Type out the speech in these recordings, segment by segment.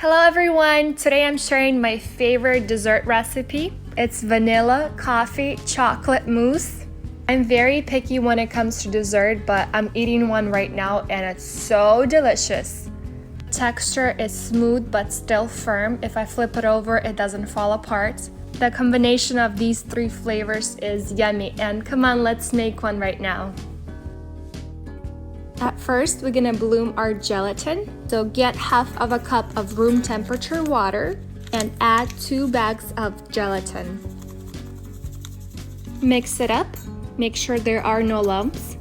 Hello everyone! Today I'm sharing my favorite dessert recipe. It's vanilla coffee chocolate mousse. I'm very picky when it comes to dessert, but I'm eating one right now and it's so delicious. Texture is smooth but still firm. If I flip it over, it doesn't fall apart. The combination of these three flavors is yummy, and come on, let's make one right now. At first, we're gonna bloom our gelatin. So get half of a cup of room temperature water and add 2 bags of gelatin. Mix it up. Make sure there are no lumps.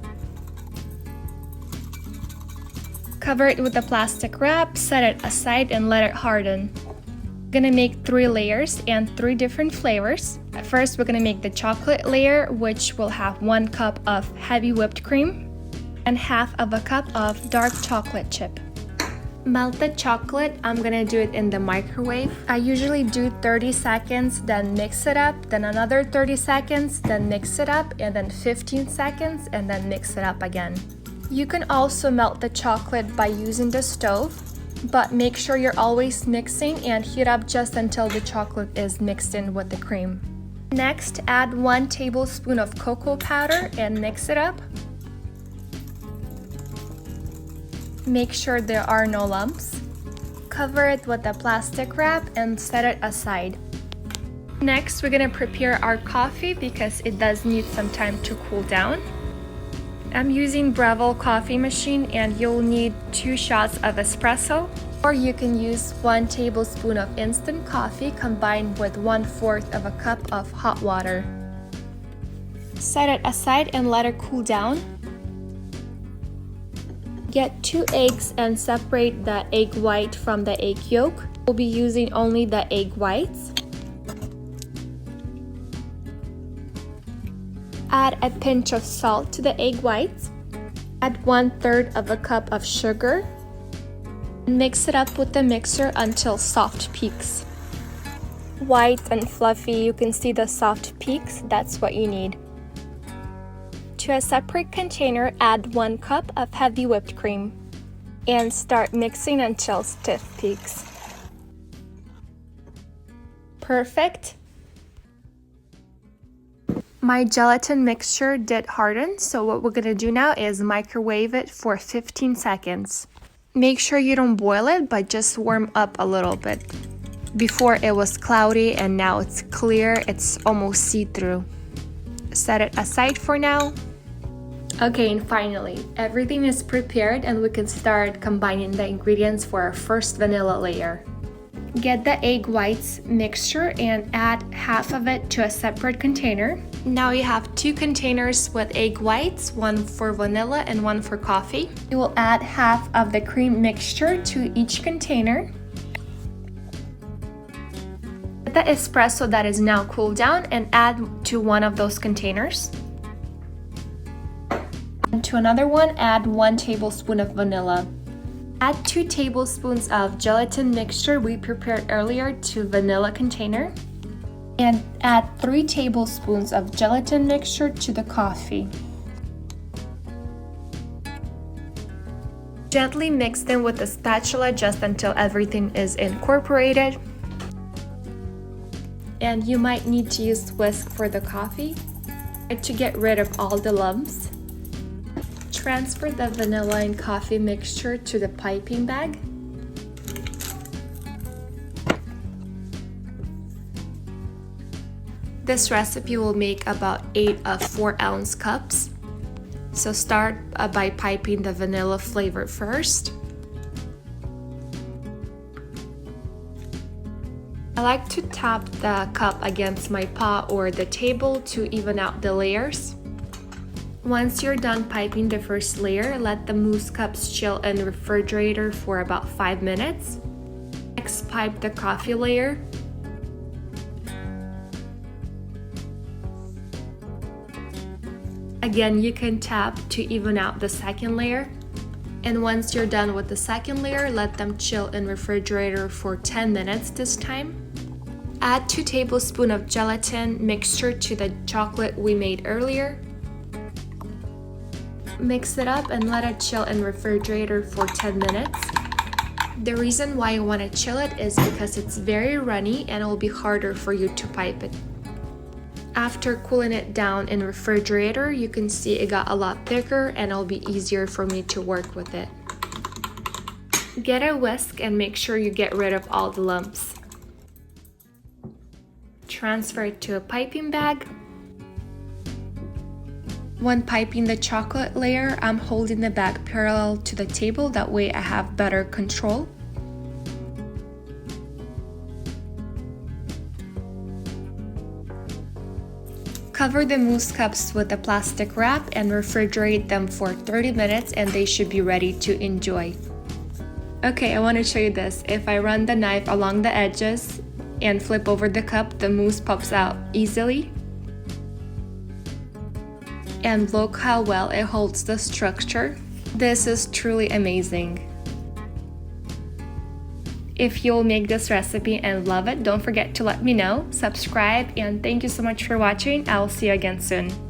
Cover it with a plastic wrap, set it aside and let it harden. We're gonna make 3 layers and 3 different flavors. At first, we're gonna make the chocolate layer, which will have 1 cup of heavy whipped cream and half of a cup of dark chocolate chip. Melt the chocolate. I'm gonna do it in the microwave. I usually do 30 seconds, then mix it up, then another 30 seconds, then mix it up, and then 15 seconds, and then mix it up again. You can also melt the chocolate by using the stove, but make sure you're always mixing and heat up just until the chocolate is mixed in with the cream. Next, add 1 tablespoon of cocoa powder and mix it up. Make sure there are no lumps. Cover it with a plastic wrap and set it aside. Next, we're gonna prepare our coffee because it does need some time to cool down. I'm using Breville coffee machine and you'll need 2 shots of espresso, or you can use 1 tablespoon of instant coffee combined with 1/4 of a cup of hot water. Set it aside and let it cool down. Get 2 eggs and separate the egg white from the egg yolk. We'll be using only the egg whites. Add a pinch of salt to the egg whites. Add 1/3 of a cup of sugar. Mix it up with the mixer until soft peaks. White and fluffy, you can see the soft peaks, that's what you need. To a separate container, add 1 cup of heavy whipped cream and start mixing until stiff peaks. Perfect! My gelatin mixture did harden, so what we're gonna do now is microwave it for 15 seconds. Make sure you don't boil it, but just warm up a little bit. Before it was cloudy and now it's clear, it's almost see-through. Set it aside for now. Okay, and finally, everything is prepared and we can start combining the ingredients for our first vanilla layer. Get the egg whites mixture and add half of it to a separate container. Now you have 2 containers with egg whites, 1 for vanilla and 1 for coffee. You will add half of the cream mixture to each container. Get the espresso that is now cooled down and add to one of those containers. And to another one, add 1 tablespoon of vanilla. Add 2 tablespoons of gelatin mixture we prepared earlier to vanilla container. And add 3 tablespoons of gelatin mixture to the coffee. Gently mix them with a spatula just until everything is incorporated. And you might need to use whisk for the coffee to get rid of all the lumps. Transfer the vanilla and coffee mixture to the piping bag. This recipe will make about 8 of 4-ounce cups. So start by piping the vanilla flavor first. I like to tap the cup against my paw or the table to even out the layers. Once you're done piping the first layer, let the mousse cups chill in the refrigerator for about 5 minutes. Next, pipe the coffee layer. Again, you can tap to even out the second layer. And once you're done with the second layer, let them chill in refrigerator for 10 minutes this time. Add 2 tablespoons of gelatin mixture to the chocolate we made earlier. Mix it up and let it chill in refrigerator for 10 minutes. The reason why I want to chill it is because it's very runny and it will be harder for you to pipe it. After cooling it down in refrigerator, you can see it got a lot thicker and it'll be easier for me to work with it. Get a whisk and make sure you get rid of all the lumps. Transfer it to a piping bag. When piping the chocolate layer, I'm holding the bag parallel to the table, that way I have better control. Cover the mousse cups with a plastic wrap and refrigerate them for 30 minutes and they should be ready to enjoy. Okay, I want to show you this. If I run the knife along the edges and flip over the cup, the mousse pops out easily. And look how well it holds the structure. This is truly amazing. If you'll make this recipe and love it, don't forget to let me know, subscribe, and thank you so much for watching. I'll see you again soon.